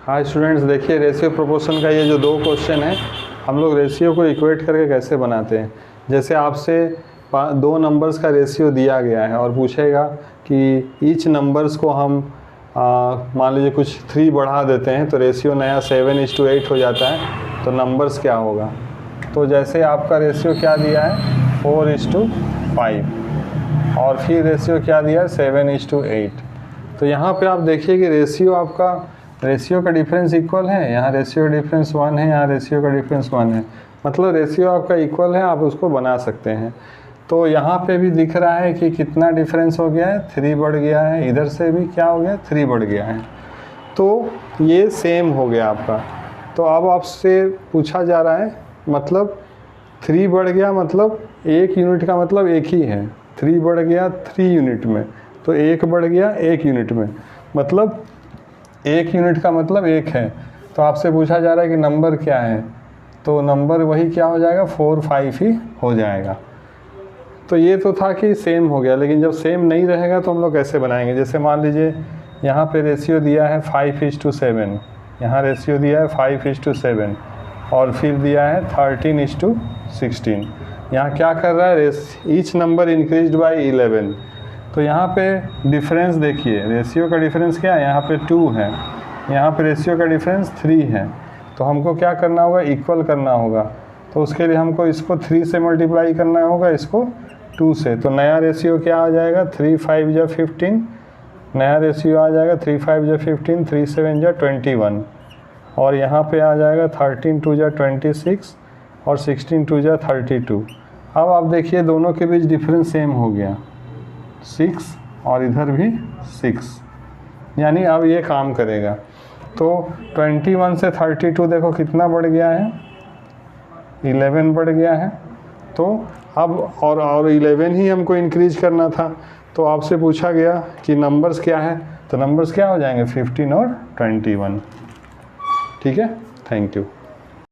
हाँ स्टूडेंट्स, देखिए ratio proportion का ये जो दो क्वेश्चन है, हम लोग रेशियो को इक्वेट करके कैसे बनाते हैं। जैसे आपसे दो नंबर्स का रेशियो दिया गया है और पूछेगा कि ईच नंबर्स को हम मान लीजिए कुछ 3 बढ़ा देते हैं तो रेशियो नया 7:8 हो जाता है, तो नंबर्स क्या होगा। तो जैसे आपका रेशियो क्या दिया है 4:5 और फिर रेशियो क्या दिया है 7:8। तो यहाँ पे आप देखिए कि रेशियो का डिफरेंस इक्वल है, यहाँ रेशियो डिफरेंस 1 है, यहाँ रेशियो का डिफरेंस 1 है, मतलब रेशियो आपका इक्वल है, आप उसको बना सकते हैं। तो यहाँ पे भी दिख रहा है कि कितना डिफरेंस हो गया है, 3 बढ़ गया है, इधर से भी क्या हो गया 3 बढ़ गया है, तो ये सेम हो गया आपका। तो अब आपसे पूछा जा रहा है मतलब 3 बढ़ गया मतलब 1 यूनिट का मतलब एक ही है, 3 बढ़ गया 3 यूनिट में, तो 1 बढ़ गया 1 यूनिट में, मतलब 1 यूनिट का मतलब 1 है। तो आपसे पूछा जा रहा है कि नंबर क्या है, तो नंबर वही क्या हो जाएगा 4, 5 ही हो जाएगा। तो ये तो था कि सेम हो गया, लेकिन जब सेम नहीं रहेगा तो हम लोग कैसे बनाएंगे। जैसे मान लीजिए यहाँ पे रेशियो दिया है 5:7, यहाँ रेशियो दिया है 5:7 और फिर दिया है 13:16। यहाँ क्या कर रहा है, ईच नंबर इंक्रीज्ड बाय 11। तो यहाँ पे डिफरेंस देखिए, रेशियो का डिफरेंस क्या है, यहाँ पे 2 है, यहाँ पे रेशियो का डिफरेंस 3 है। तो हमको क्या करना होगा, इक्वल करना होगा। तो उसके लिए हमको इसको 3 से मल्टीप्लाई करना होगा, इसको 2 से। तो नया रेशियो क्या आ जाएगा 3 5 जा 15, नया रेशियो आ जाएगा 3 5 जा 15, 3 7 जा 21 और यहाँ पे आ जाएगा 13 2 जा 26 और 16 2 जा 32। अब आप देखिए दोनों के बीच डिफरेंस सेम हो गया 6 और इधर भी 6, यानी अब ये काम करेगा। तो 21 से 32 देखो कितना बढ़ गया है, 11 बढ़ गया है। तो अब और 11 ही हमको इंक्रीज करना था। तो आपसे पूछा गया कि नंबर्स क्या है, तो नंबर्स क्या हो जाएंगे 15 और 21। ठीक है, थैंक यू।